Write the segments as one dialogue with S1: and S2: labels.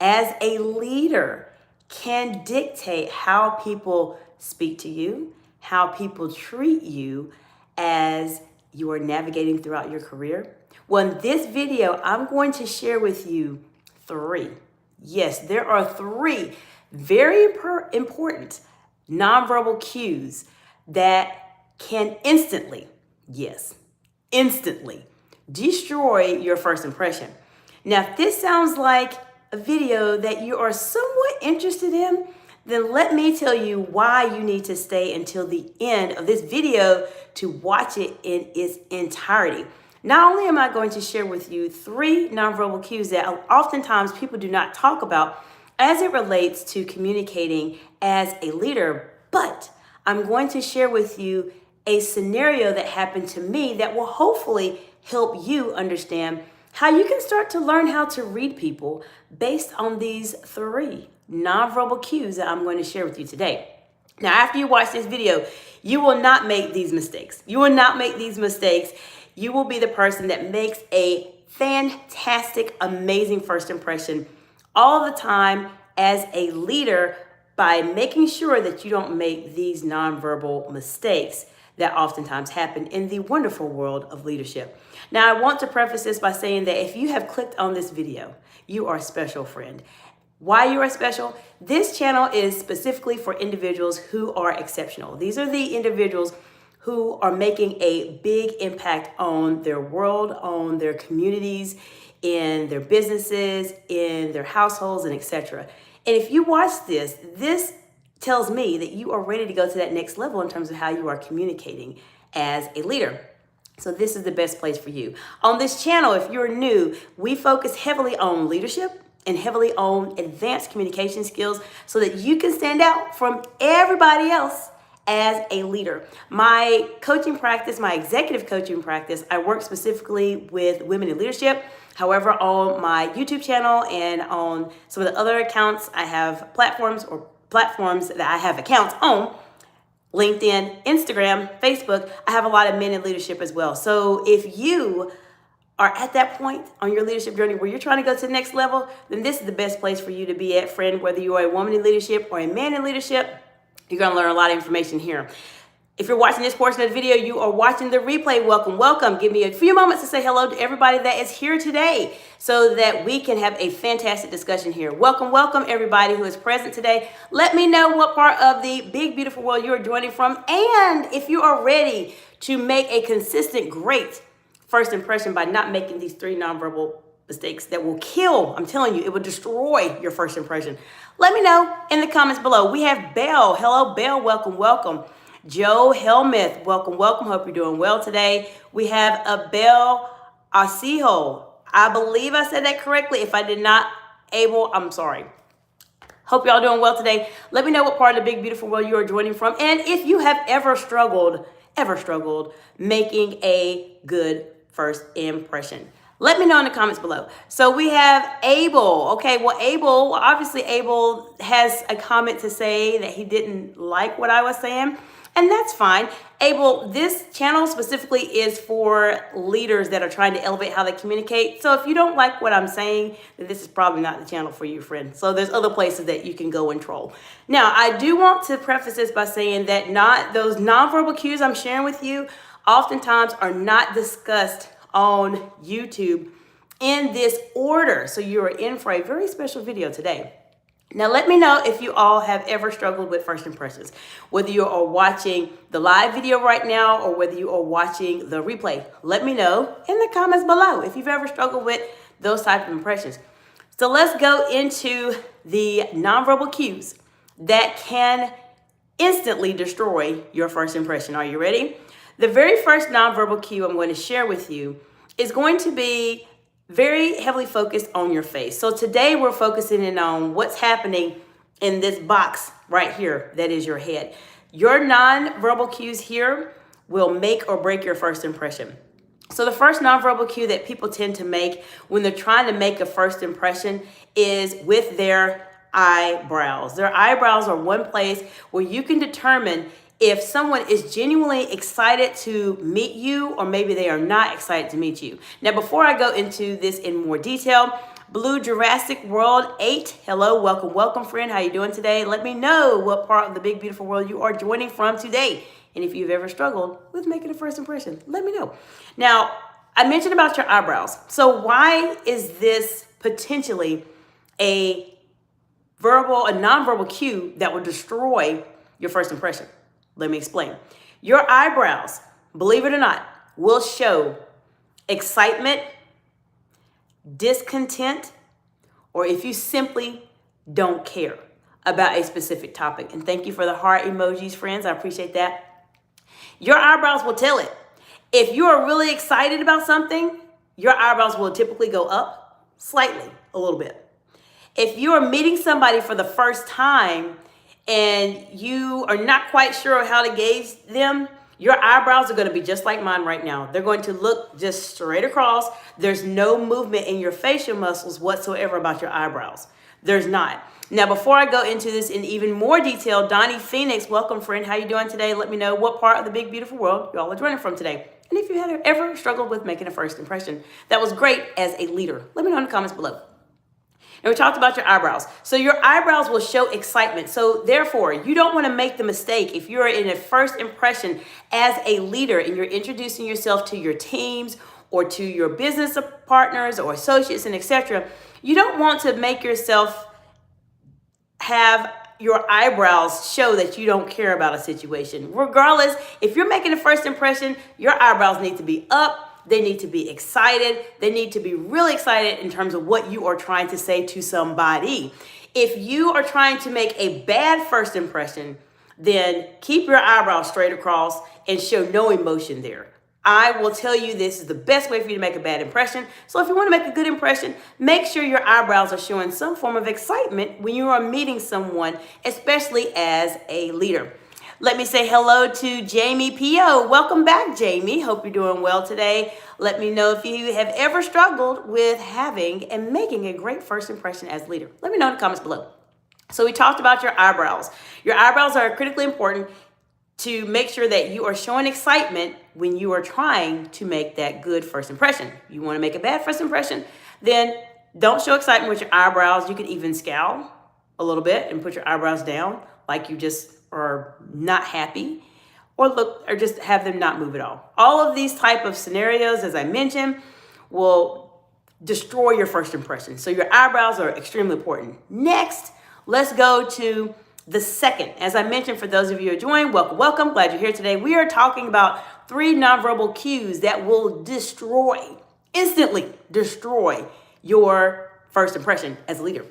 S1: as a leader can dictate how people speak to you, how people treat you as you are navigating throughout your career? Well, in this video, I'm going to share with you three. Yes, there are three very important nonverbal cues that can instantly, yes, instantly destroy your first impression. Now, if this sounds like a video that you are somewhat interested in, then let me tell you why you need to stay until the end of this video to watch it in its entirety. Not only am I going to share with you three nonverbal cues that oftentimes people do not talk about as it relates to communicating as a leader, but I'm going to share with you a scenario that happened to me that will hopefully help you understand how you can start to learn how to read people based on these three nonverbal cues that I'm going to share with you today. Now, after you watch this video, you will not make these mistakes. You will not make these mistakes. You will be the person that makes a fantastic, amazing first impression all the time as a leader by making sure that you don't make these nonverbal mistakes that oftentimes happen in the wonderful world of leadership. Now, I want to preface this by saying that if you have clicked on this video, you are a special friend. Why you are special? This channel is specifically for individuals who are exceptional. These are the individuals who are making a big impact on their world, on their communities, in their businesses, in their households, and etc. And if you watch this tells me that you are ready to go to that next level in terms of how you are communicating as a leader. So this is the best place for you. On this channel, if you're new, we focus heavily on leadership and heavily on advanced communication skills so that you can stand out from everybody else as a leader. My coaching practice, my executive coaching practice, I work specifically with women in leadership. However, on my YouTube channel and on some of the other accounts, I have platforms that I have accounts on, LinkedIn, Instagram, Facebook. I have a lot of men in leadership as well. So if you are at that point on your leadership journey where you're trying to go to the next level, then this is the best place for you to be at, friend. Whether you are a woman in leadership or a man in leadership, you're going to learn a lot of information here. If you're watching this portion of the video, you are watching the replay. Welcome, welcome. Give me a few moments to say hello to everybody that is here today so that we can have a fantastic discussion here. Welcome, welcome everybody who is present today. Let me know what part of the big, beautiful world you are joining from. And if you are ready to make a consistent, great first impression by not making these three nonverbal mistakes that will kill, I'm telling you, it will destroy your first impression. Let me know in the comments below. We have Belle. Hello, Belle. Welcome, welcome. Joe Helmuth, welcome, welcome. Hope you're doing well today. We have Abel Asijo. I believe I said that correctly. If I did not, Abel, I'm sorry. Hope y'all doing well today. Let me know what part of the big, beautiful world you are joining from. And if you have ever struggled making a good first impression. Let me know in the comments below. So we have Abel. Okay, well, obviously Abel has a comment to say that he didn't like what I was saying. And that's fine. Abel, this channel specifically is for leaders that are trying to elevate how they communicate. So if you don't like what I'm saying, then this is probably not the channel for you, friend. So there's other places that you can go and troll. Now, I do want to preface this by saying that those nonverbal cues I'm sharing with you oftentimes are not discussed on YouTube in this order. So you are in for a very special video today. Now, let me know if you all have ever struggled with first impressions, whether you are watching the live video right now or whether you are watching the replay. Let me know in the comments below if you've ever struggled with those type of impressions. So let's go into the nonverbal cues that can instantly destroy your first impression. Are you ready? The very first nonverbal cue I'm going to share with you is going to be very heavily focused on your face. So today we're focusing in on what's happening in this box right here that is your head. Your nonverbal cues here will make or break your first impression. So the first nonverbal cue that people tend to make when they're trying to make a first impression is with their eyebrows. Their eyebrows are one place where you can determine if someone is genuinely excited to meet you or maybe they are not excited to meet you. Now, before I go into this in more detail, Blue Jurassic World 8. Hello, welcome, welcome, friend. How you doing today? Let me know what part of the big, beautiful world you are joining from today. And if you've ever struggled with making a first impression, let me know. Now, I mentioned about your eyebrows. So why is this potentially a nonverbal cue that will destroy your first impression? Let me explain. Your eyebrows, believe it or not, will show excitement, discontent, or if you simply don't care about a specific topic. And thank you for the heart emojis, friends. I appreciate that. Your eyebrows will tell it. If you are really excited about something, your eyebrows will typically go up slightly, a little bit. If you are meeting somebody for the first time and you are not quite sure how to gauge them, your eyebrows are going to be just like mine right now. They're going to look just straight across. There's no movement in your facial muscles whatsoever about your eyebrows. There's not. Now, before I go into this in even more detail, Donnie Phoenix, welcome, friend. How you doing today? Let me know what part of the big, beautiful world y'all are joining from today. And if you had ever struggled with making a first impression that was great as a leader, let me know in the comments below. And we talked about your eyebrows. So your eyebrows will show excitement. So therefore, you don't want to make the mistake if you're in a first impression as a leader and you're introducing yourself to your teams or to your business partners or associates and etc. You don't want to make yourself have your eyebrows show that you don't care about a situation. Regardless, if you're making a first impression, your eyebrows need to be up. They need to be excited. They need to be really excited in terms of what you are trying to say to somebody. If you are trying to make a bad first impression, then keep your eyebrows straight across and show no emotion there. I will tell you this is the best way for you to make a bad impression. So if you want to make a good impression, make sure your eyebrows are showing some form of excitement when you are meeting someone, especially as a leader. Let me say hello to Jamie P.O. Welcome back, Jamie. Hope you're doing well today. Let me know if you have ever struggled with having and making a great first impression as a leader. Let me know in the comments below. So we talked about your eyebrows. Your eyebrows are critically important to make sure that you are showing excitement when you are trying to make that good first impression. You want to make a bad first impression, then don't show excitement with your eyebrows. You can even scowl a little bit and put your eyebrows down like you just are not happy, or just have them not move at all. All of these type of scenarios, as I mentioned, will destroy your first impression. So your eyebrows are extremely important. Next, let's go to the second. As I mentioned, for those of you who are joining, welcome, welcome. Glad you're here today. We are talking about 3 nonverbal cues that will instantly destroy your first impression as a leader.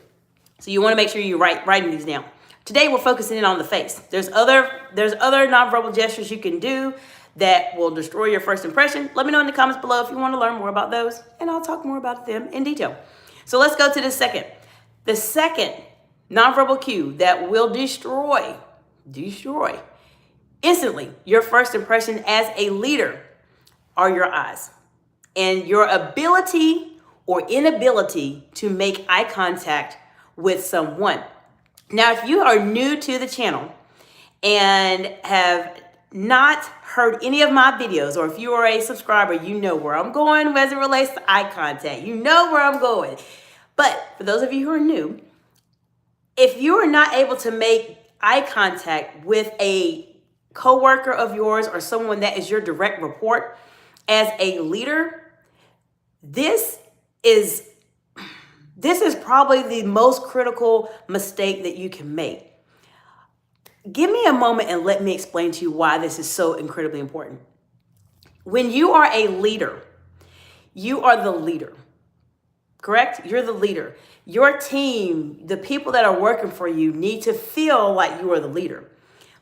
S1: So you want to make sure you're writing these down. Today, we're focusing in on the face. There's other nonverbal gestures you can do that will destroy your first impression. Let me know in the comments below if you want to learn more about those, and I'll talk more about them in detail. So let's go to the second. The second nonverbal cue that will destroy instantly your first impression as a leader are your eyes and your ability or inability to make eye contact with someone. Now, if you are new to the channel and have not heard any of my videos, or if you are a subscriber, you know where I'm going as it relates to eye contact. You know where I'm going. But for those of you who are new, if you are not able to make eye contact with a coworker of yours or someone that is your direct report as a leader, this is probably the most critical mistake that you can make. Give me a moment and let me explain to you why this is so incredibly important. When you are a leader, you are the leader, correct? You're the leader. Your team, the people that are working for you, need to feel like you are the leader.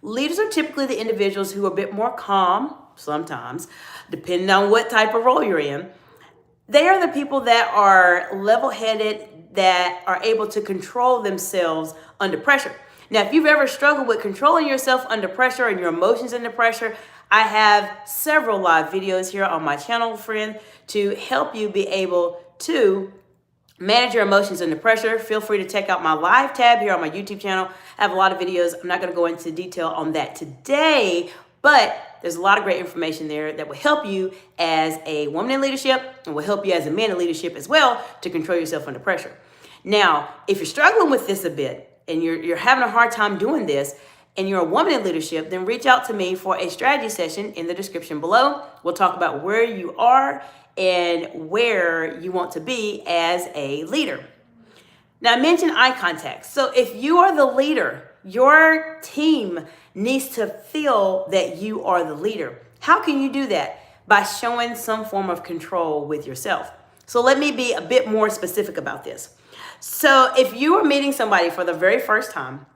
S1: Leaders are typically the individuals who are a bit more calm, sometimes, depending on what type of role you're in. They are the people that are level-headed, that are able to control themselves under pressure. Now, if you've ever struggled with controlling yourself under pressure and your emotions under pressure, I have several live videos here on my channel, friend, to help you be able to manage your emotions under pressure. Feel free to check out my live tab here on my YouTube channel. I have a lot of videos. I'm not going to go into detail on that today, But there's a lot of great information there that will help you as a woman in leadership and will help you as a man in leadership as well to control yourself under pressure. Now, if you're struggling with this a bit and you're having a hard time doing this and you're a woman in leadership, then reach out to me for a strategy session in the description below. We'll talk about where you are and where you want to be as a leader. Now, I mentioned eye contact. So if you are the leader, your team needs to feel that you are the leader. How can you do that? By showing some form of control with yourself. So let me be a bit more specific about this. So if you are meeting somebody for the very first time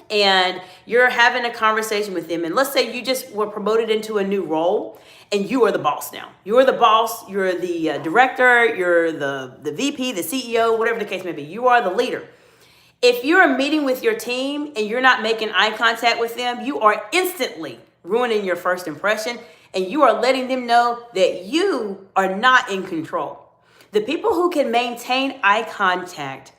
S1: and you're having a conversation with them, and let's say you just were promoted into a new role and you are the boss now. You're the boss, you're the director, you're the VP, the CEO, whatever the case may be. You are the leader. If you're meeting with your team and you're not making eye contact with them, you are instantly ruining your first impression and you are letting them know that you are not in control. The people who can maintain eye contact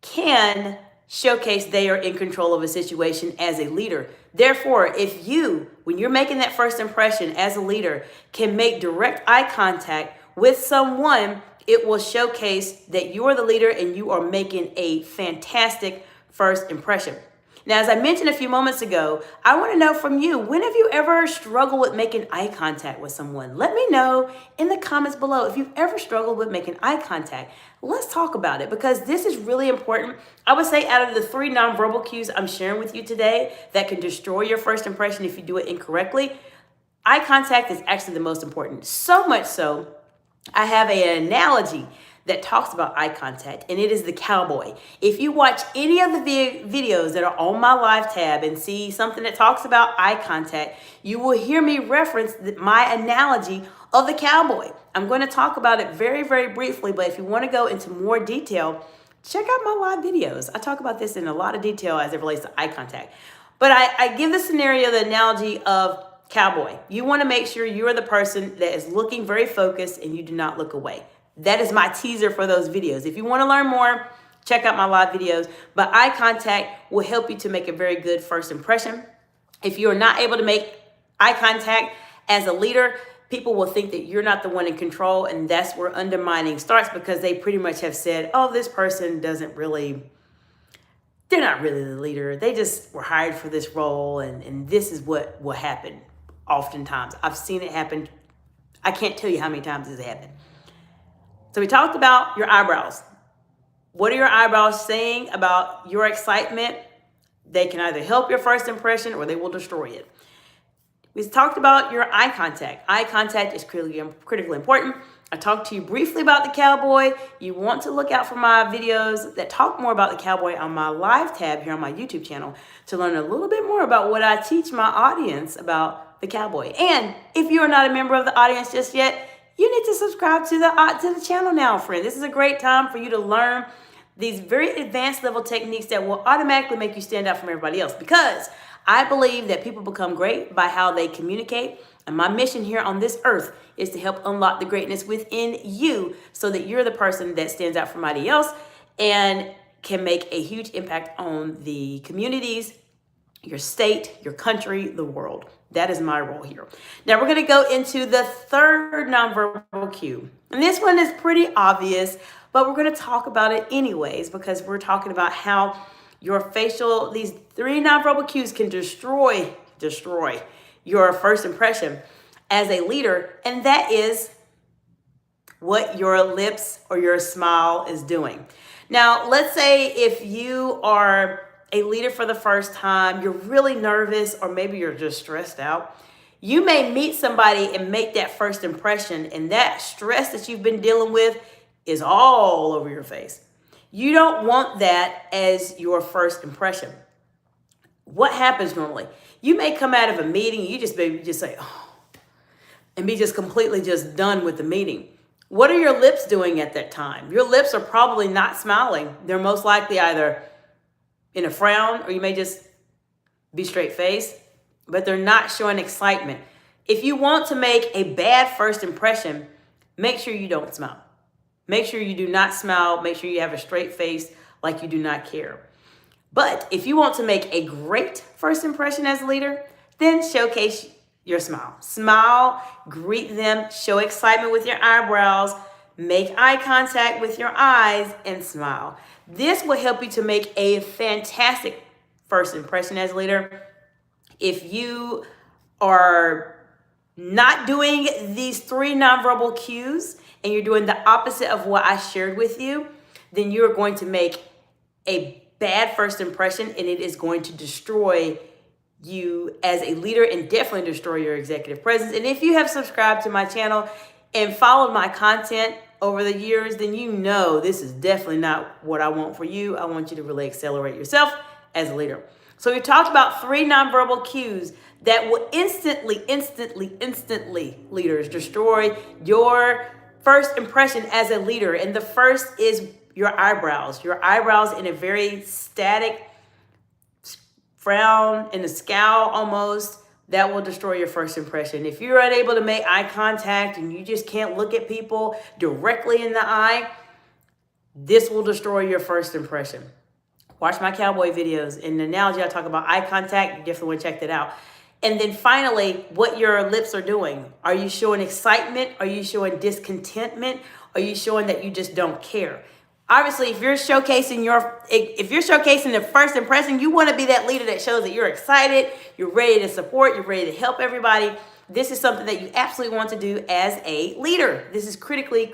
S1: can showcase they are in control of a situation as a leader. Therefore, if you, when you're making that first impression as a leader, can make direct eye contact with someone, it will showcase that you are the leader and you are making a fantastic first impression. Now, as I mentioned a few moments ago, I want to know from you, when have you ever struggled with making eye contact with someone? Let me know in the comments below if you've ever struggled with making eye contact. Let's talk about it because this is really important. I would say out of the 3 nonverbal cues I'm sharing with you today that can destroy your first impression if you do it incorrectly, eye contact is actually the most important. So much so, I have an analogy that talks about eye contact, and it is the cowboy. If you watch any of the videos that are on my live tab and see something that talks about eye contact, you will hear me reference my analogy of the cowboy. I'm going to talk about it very, very briefly, but if you want to go into more detail, check out my live videos. I talk about this in a lot of detail as it relates to eye contact. But I give the scenario, the analogy of cowboy. You want to make sure you're the person that is looking very focused and you do not look away. That is my teaser for those videos. If you want to learn more, check out my live videos. But eye contact will help you to make a very good first impression. If you are not able to make eye contact as a leader, people will think that you're not the one in control, and that's where undermining starts because they pretty much have said, oh, this person they're not really the leader. They just were hired for this role, and this is what will happen oftentimes. I've seen it happen. I can't tell you how many times this has happened. So we talked about your eyebrows. What are your eyebrows saying about your excitement? They can either help your first impression or they will destroy it. We talked about your eye contact. Eye contact is critically important. I talked to you briefly about the cowboy. You want to look out for my videos that talk more about the cowboy on my live tab here on my YouTube channel to learn a little bit more about what I teach my audience about the cowboy. And if you are not a member of the audience just yet, you need to subscribe to the channel now, friend. This is a great time for you to learn these very advanced level techniques that will automatically make you stand out from everybody else, because I believe that people become great by how they communicate. And my mission here on this earth is to help unlock the greatness within you so that you're the person that stands out from everybody else and can make a huge impact on the communities, your state, your country, the world. That is my role here. Now we're going to go into the 3rd nonverbal cue. And this one is pretty obvious, but we're going to talk about it anyways because we're talking about how these 3 nonverbal cues can destroy your first impression as a leader. And that is what your lips or your smile is doing. Now, let's say if you are a leader for the first time, you're really nervous, or maybe you're just stressed out. You may meet somebody and make that first impression, and that stress that you've been dealing with is all over your face. You don't want that as your first impression. What happens normally? You may come out of a meeting, you just say, oh, and be just completely just done with the meeting. What are your lips doing at that time? Your lips are probably not smiling. They're most likely either in a frown, or you may just be straight faced, but they're not showing excitement. If you want to make a bad first impression, make sure you don't smile. Make sure you do not smile. Make sure you have a straight face like you do not care. But if you want to make a great first impression as a leader, Then showcase your smile. Smile, greet them, show excitement with your eyebrows, make eye contact with your eyes, and smile. This will help you to make a fantastic first impression as a leader. If you are not doing these 3 nonverbal cues and you're doing the opposite of what I shared with you, then you're going to make a bad first impression, and it is going to destroy you as a leader and definitely destroy your executive presence. And if you have subscribed to my channel and followed my content over the years, then you know this is definitely not what I want for you. I want you to really accelerate yourself as a leader. So we talked about 3 nonverbal cues that will instantly, leaders, destroy your first impression as a leader. And the first is your eyebrows. Your eyebrows in a very static frown, in a scowl almost, that will destroy your first impression. If you're unable to make eye contact and you just can't look at people directly in the eye, this will destroy your first impression. Watch my cowboy videos. In the analogy, I talk about eye contact. You definitely want to check that out. And then finally, what your lips are doing. Are you showing excitement? Are you showing discontentment? Are you showing that you just don't care? Obviously, if you're showcasing the first impression, you want to be that leader that shows that you're excited, you're ready to support, you're ready to help everybody. This is something that you absolutely want to do as a leader. This is critically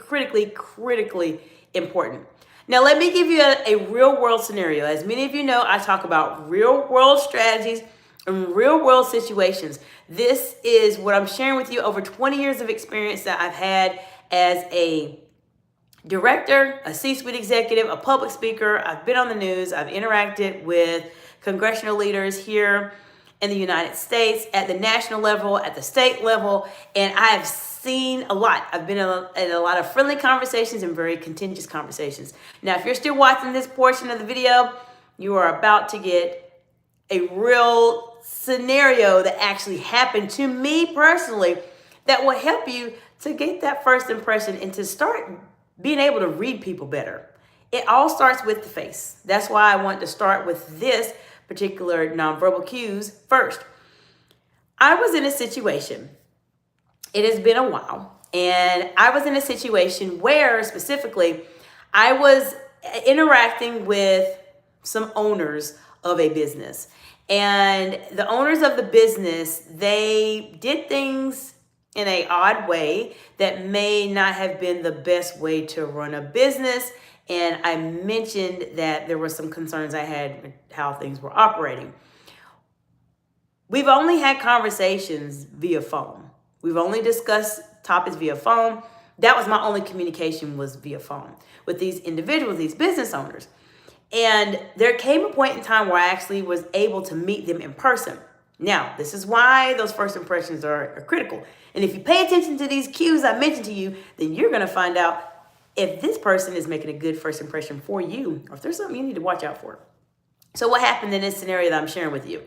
S1: important. Now, let me give you a real world scenario. As many of you know, I talk about real world strategies and real world situations. This is what I'm sharing with you over 20 years of experience that I've had as a director, a C-suite executive, a public speaker. I've been on the news. I've interacted with congressional leaders here in the United States, at the national level, at the state level, and I have seen a lot. I've been in a lot of friendly conversations and very contentious conversations. Now, if you're still watching this portion of the video, you are about to get a real scenario that actually happened to me personally that will help you to get that first impression and to start being able to read people better. It all starts with the face. That's why I want to start with this particular nonverbal cues first. I was in a situation, it has been a while, and I was in a situation where specifically I was interacting with some owners of a business. And the owners of the business, they did things in an odd way that may not have been the best way to run a business. And I mentioned that there were some concerns I had with how things were operating. We've only had conversations via phone. We've only discussed topics via phone. That was my only communication, was via phone with these individuals, these business owners. And there came a point in time where I actually was able to meet them in person. Now, this is why those first impressions are critical. And if you pay attention to these cues I mentioned to you, then you're going to find out if this person is making a good first impression for you, or if there's something you need to watch out for. So what happened in this scenario that I'm sharing with you?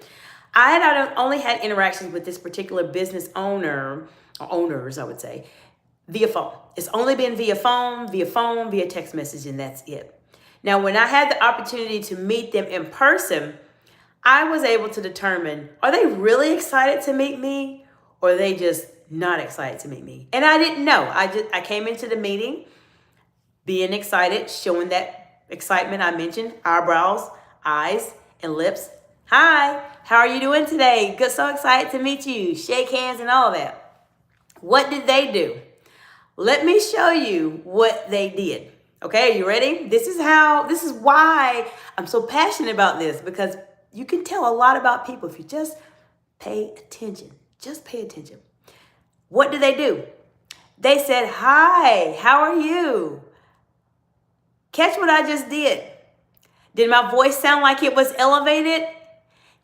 S1: I had only had interactions with this particular business owner, or owners, I would say, via phone. It's only been via phone, via text message, and that's it. Now, when I had the opportunity to meet them in person, I was able to determine, are they really excited to meet me, or are they just not excited to meet me? And I didn't know. I came into the meeting being excited, showing that excitement I mentioned, eyebrows, eyes, and lips. Hi, how are you doing today? Good, so excited to meet you. Shake hands and all of that. What did they do? Let me show you what they did. Okay, are you ready? This is why I'm so passionate about this, because you can tell a lot about people if you just pay attention. Just pay attention. What did they do? They said, hi, how are you? Catch what I just did. Did my voice sound like it was elevated?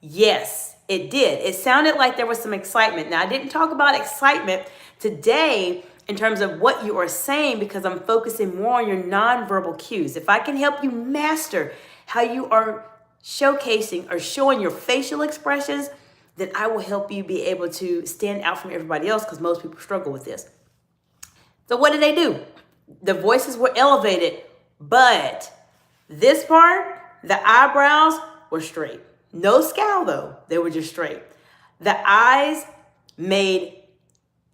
S1: Yes, it did. It sounded like there was some excitement. Now, I didn't talk about excitement today in terms of what you are saying, because I'm focusing more on your nonverbal cues. If I can help you master how you are showcasing or showing your facial expressions, then I will help you be able to stand out from everybody else, because most people struggle with this. So what did they do? The voices were elevated, but this part, the eyebrows were straight. No scowl though, they were just straight. The eyes made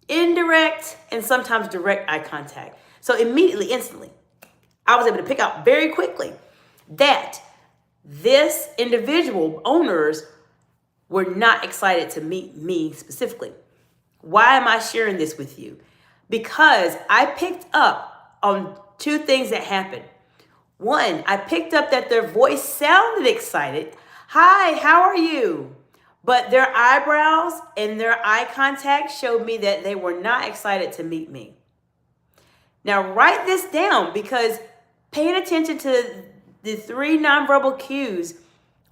S1: indirect and sometimes direct eye contact. So immediately, instantly, I was able to pick out very quickly that this individual owners were not excited to meet me specifically. Why am I sharing this with you? Because I picked up on two things that happened. One, I picked up that their voice sounded excited. Hi, how are you? But their eyebrows and their eye contact showed me that they were not excited to meet me. Now, write this down, because paying attention to the 3 nonverbal cues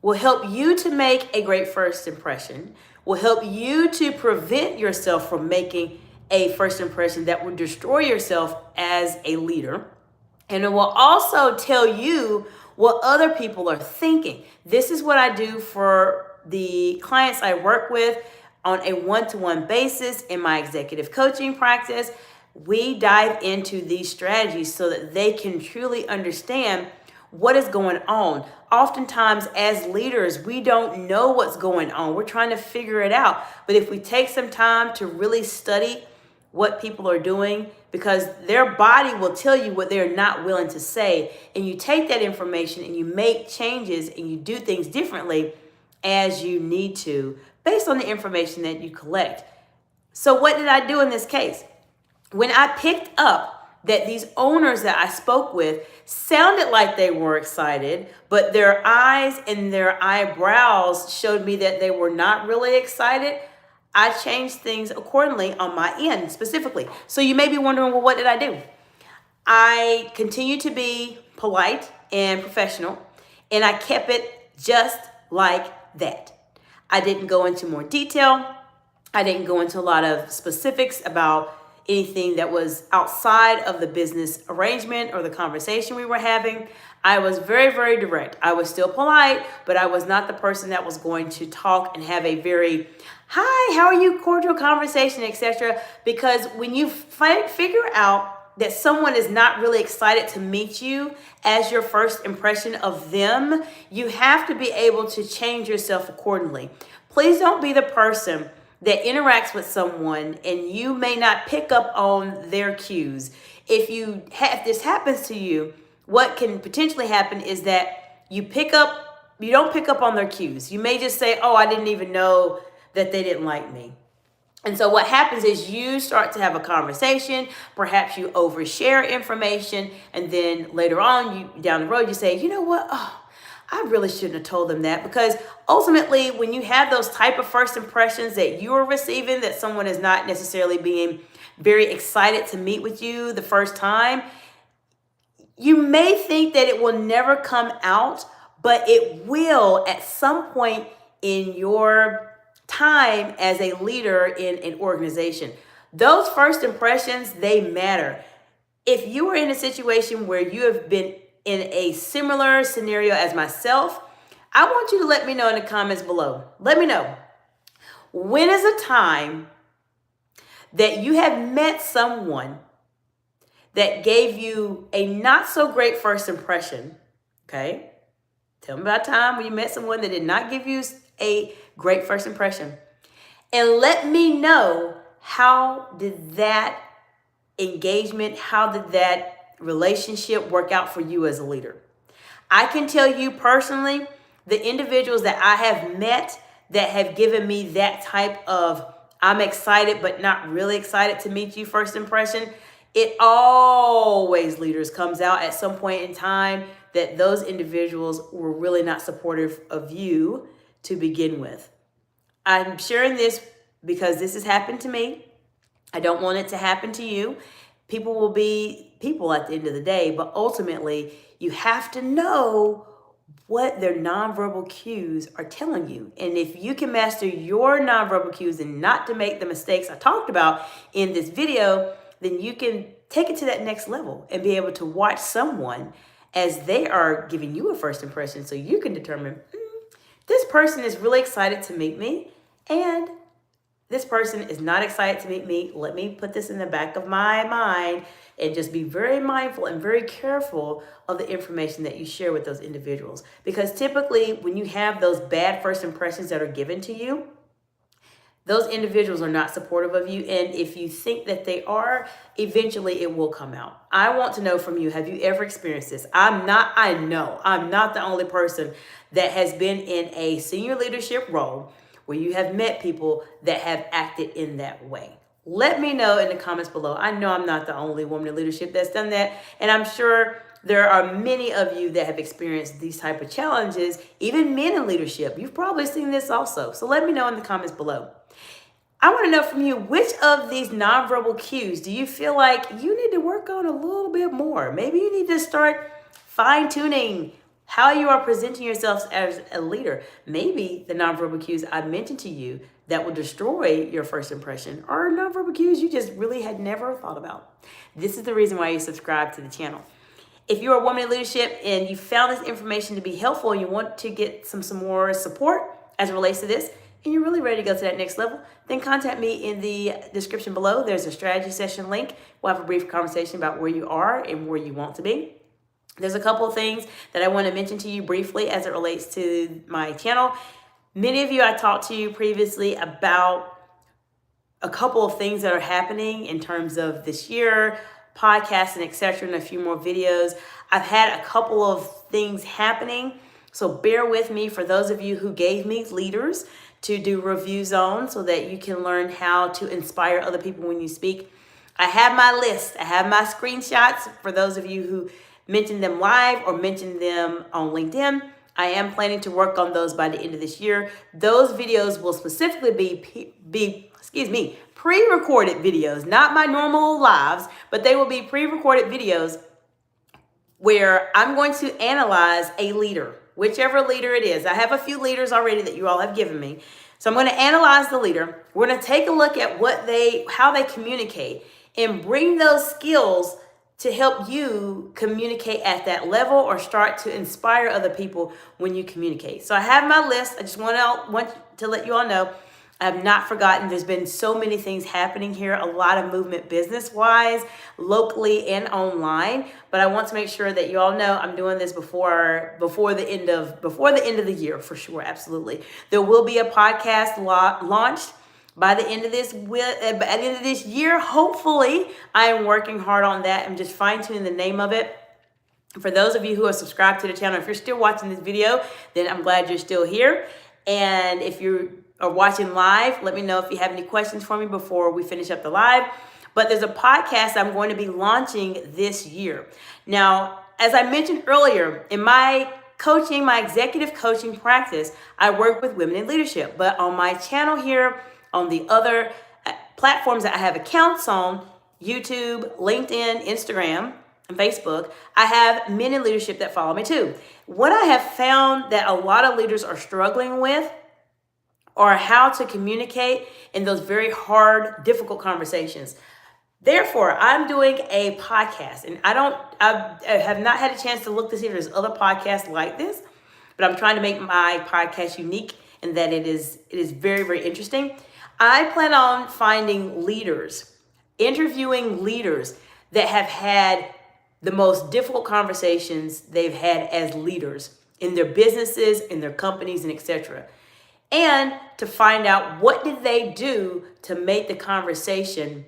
S1: will help you to make a great first impression, will help you to prevent yourself from making a first impression that will destroy yourself as a leader. And it will also tell you what other people are thinking. This is what I do for the clients I work with on a one-to-one basis in my executive coaching practice. We dive into these strategies so that they can truly understand what is going on. Oftentimes, as leaders, we don't know what's going on. We're trying to figure it out. But if we take some time to really study what people are doing, because their body will tell you what they're not willing to say, and you take that information and you make changes and you do things differently as you need to based on the information that you collect. So what did I do in this case? When I picked up that these owners that I spoke with sounded like they were excited, but their eyes and their eyebrows showed me that they were not really excited, I changed things accordingly on my end specifically. So you may be wondering, well, what did I do? I continued to be polite and professional, and I kept it just like that. I didn't go into more detail. I didn't go into a lot of specifics about anything that was outside of the business arrangement or the conversation we were having. I was very, very direct. I was still polite, but I was not the person that was going to talk and have a very, hi, how are you, cordial conversation, etc. Because when you figure out that someone is not really excited to meet you as your first impression of them, you have to be able to change yourself accordingly. Please don't be the person that interacts with someone and you may not pick up on their cues. If this happens to you, what can potentially happen is that you don't pick up on their cues. You may just say, oh, I didn't even know that they didn't like me. And so what happens is you start to have a conversation, perhaps you overshare information, and then later on, down the road, you say, you know what, oh, I really shouldn't have told them that. Because ultimately, when you have those type of first impressions that you are receiving, that someone is not necessarily being very excited to meet with you the first time, you may think that it will never come out, but it will at some point in your time as a leader in an organization. Those first impressions, they matter. If you are in a situation where you have been in a similar scenario as myself, I want you to let me know in the comments below. Let me know. When is a time that you have met someone that gave you a not so great first impression? Okay. Tell me about a time when you met someone that did not give you a great first impression. And let me know, how did that engagement, how did that relationship work out for you as a leader? I can tell you personally, the individuals that I have met that have given me that type of, I'm excited but not really excited to meet you first impression, it always, leaders, comes out at some point in time that those individuals were really not supportive of you to begin with. I'm sharing this because this has happened to me. I don't want it to happen to you. People will be people at the end of the day, but ultimately you have to know what their nonverbal cues are telling you. And if you can master your nonverbal cues and not to make the mistakes I talked about in this video, then you can take it to that next level and be able to watch someone as they are giving you a first impression, so you can determine, this person is really excited to meet me, and this person is not excited to meet me. Let me put this in the back of my mind and just be very mindful and very careful of the information that you share with those individuals. Because typically when you have those bad first impressions that are given to you, those individuals are not supportive of you. And if you think that they are, eventually it will come out. I want to know from you, have you ever experienced this? I know I'm not the only person that has been in a senior leadership role where you have met people that have acted in that way. Let me know in the comments below. I know I'm not the only woman in leadership that's done that. And I'm sure there are many of you that have experienced these type of challenges, even men in leadership. You've probably seen this also. So let me know in the comments below. I want to know from you, which of these nonverbal cues do you feel like you need to work on a little bit more? Maybe you need to start fine-tuning how you are presenting yourselves as a leader. Maybe the nonverbal cues I mentioned to you that will destroy your first impression are nonverbal cues you just really had never thought about. This is the reason why you subscribe to the channel. If you're a woman in leadership and you found this information to be helpful and you want to get some more support as it relates to this, and you're really ready to go to that next level, then contact me in the description below. There's a strategy session link. We'll have a brief conversation about where you are and where you want to be. There's a couple of things that I want to mention to you briefly as it relates to my channel. Many of you, I talked to you previously about a couple of things that are happening in terms of this year, podcasts and etc., and a few more videos. I've had a couple of things happening, so bear with me for those of you who gave me leaders to do reviews on so that you can learn how to inspire other people when you speak. I have my list. I have my screenshots for those of you who mentioned them live or mentioned them on LinkedIn. I am planning to work on those by the end of this year. Those videos will specifically be pre-recorded videos, not my normal lives, but they will be pre-recorded videos where I'm going to analyze a leader, whichever leader it is. I have a few leaders already that you all have given me. So I'm going to analyze the leader. We're going to take a look at how they communicate and bring those skills to help you communicate at that level or start to inspire other people when you communicate. So I have my list. I just want to let you all know I have not forgotten. There's been so many things happening here, a lot of movement business-wise, locally and online. But I want to make sure that you all know I'm doing this before the end of the year for sure. Absolutely, there will be a podcast launched by the end of this year. Hopefully, I am working hard on that. I'm just fine-tuning the name of it. For those of you who are subscribed to the channel, if you're still watching this video, then I'm glad you're still here. And if you are watching live, let me know if you have any questions for me before we finish up the live. But there's a podcast I'm going to be launching this year. Now, as I mentioned earlier, in my executive coaching practice, I work with women in leadership. But on my channel here, on the other platforms that I have accounts on, YouTube, LinkedIn, Instagram, and Facebook, I have men in leadership that follow me too. What I have found that a lot of leaders are struggling with are how to communicate in those very hard, difficult conversations. Therefore, I'm doing a podcast, and I have not had a chance to look to see if there's other podcasts like this, but I'm trying to make my podcast unique in that it is very, very interesting. I plan on finding leaders, interviewing leaders that have had the most difficult conversations they've had as leaders in their businesses, in their companies, and etc. And to find out what did they do to make the conversation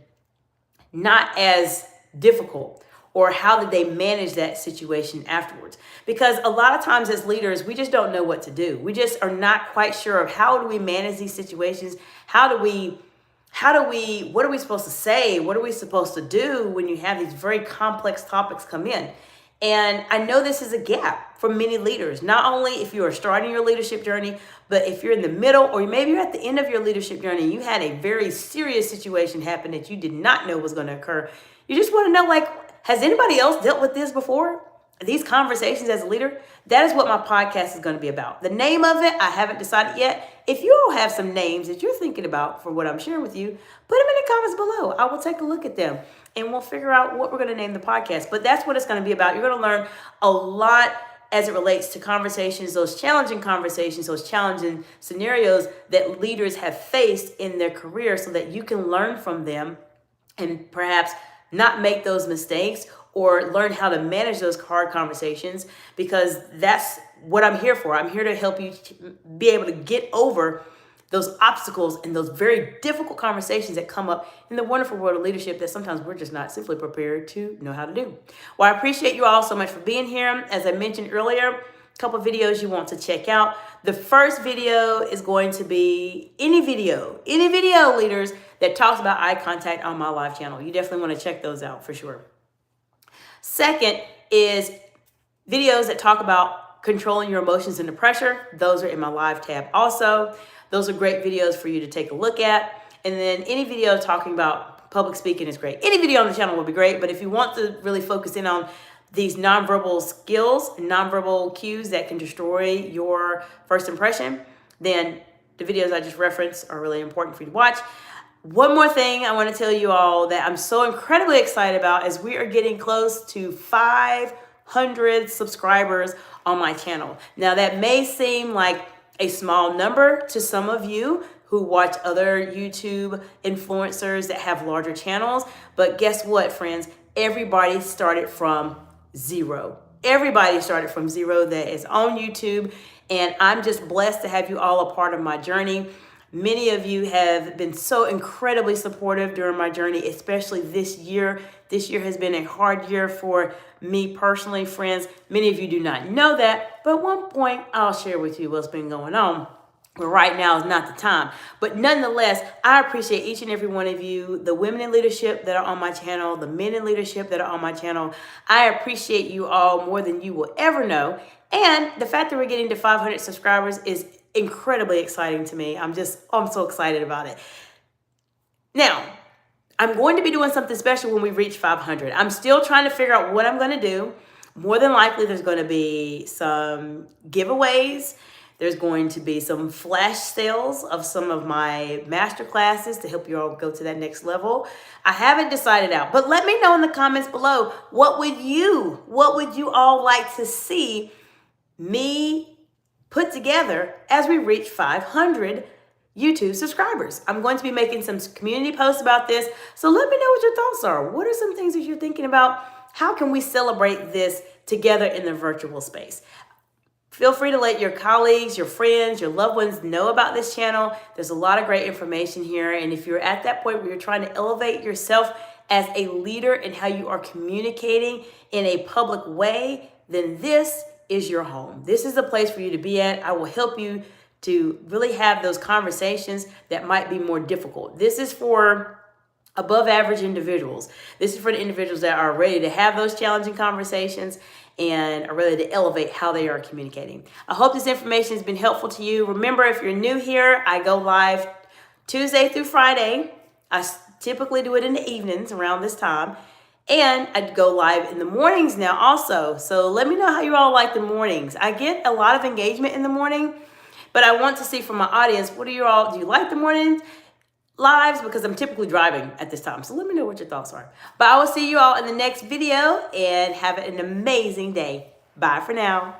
S1: not as difficult, or how did they manage that situation afterwards? Because a lot of times as leaders, we just don't know what to do. We just are not quite sure of how do we manage these situations? What are we supposed to say? What are we supposed to do when you have these very complex topics come in? And I know this is a gap for many leaders, not only if you are starting your leadership journey, but if you're in the middle, or maybe you're at the end of your leadership journey, you had a very serious situation happen that you did not know was going to occur. You just want to know, has anybody else dealt with this before? These conversations as a leader, that is what my podcast is going to be about. The name of it, I haven't decided yet. If you all have some names that you're thinking about for what I'm sharing with you, put them in the comments below. I will take a look at them and we'll figure out what we're going to name the podcast. But that's what it's going to be about. You're going to learn a lot as it relates to conversations, those challenging scenarios that leaders have faced in their career, so that you can learn from them and perhaps not make those mistakes, or learn how to manage those hard conversations, because that's what I'm here for. I'm here to help you be able to get over those obstacles and those very difficult conversations that come up in the wonderful world of leadership that sometimes we're just not simply prepared to know how to do. Well, I appreciate you all so much for being here. As I mentioned earlier, a couple videos you want to check out. The first video is going to be any video leaders that talks about eye contact on my live channel. You definitely want to check those out for sure. Second is videos that talk about controlling your emotions under pressure. Those are in my live tab also. Those are great videos for you to take a look at. And then any video talking about public speaking is great. Any video on the channel will be great, but if you want to really focus in on these nonverbal skills, nonverbal cues that can destroy your first impression, then the videos I just referenced are really important for you to watch. One more thing I want to tell you all that I'm so incredibly excited about is we are getting close to 500 subscribers on my channel. Now that may seem like a small number to some of you who watch other YouTube influencers that have larger channels, but guess what, friends? Everybody started from zero. Everybody started from zero that is on YouTube, and I'm just blessed to have you all a part of my journey. Many of you have been so incredibly supportive during my journey, especially this year. This year has been a hard year for me personally, friends. Many of you do not know that, but at one point I'll share with you what's been going on. But right now is not the time. But nonetheless, I appreciate each and every one of you, the women in leadership that are on my channel, the men in leadership that are on my channel. I appreciate you all more than you will ever know. And the fact that we're getting to 500 subscribers is incredibly exciting to me. I'm so excited about it. Now, I'm going to be doing something special when we reach 500. I'm still trying to figure out what I'm going to do. More than likely, there's going to be some giveaways. There's going to be some flash sales of some of my master classes to help you all go to that next level. I haven't decided out, but let me know in the comments below, what would you all like to see me put together as we reach 500 YouTube subscribers? I'm going to be making some community posts about this. So let me know what your thoughts are. What are some things that you're thinking about? How can we celebrate this together in the virtual space? Feel free to let your colleagues, your friends, your loved ones know about this channel. There's a lot of great information here. And if you're at that point where you're trying to elevate yourself as a leader and how you are communicating in a public way, then this is your home. This is the place for you to be at. I will help you to really have those conversations that might be more difficult. This is for above average individuals. This is for the individuals that are ready to have those challenging conversations and are ready to elevate how they are communicating. I hope this information has been helpful to you. Remember, if you're new here, I go live Tuesday through Friday. I typically do it in the evenings around this time. And I go live in the mornings now also. So let me know how you all like the mornings. I get a lot of engagement in the morning, but I want to see from my audience, do you like the morning lives? Because I'm typically driving at this time. So let me know what your thoughts are. But I will see you all in the next video and have an amazing day. Bye for now.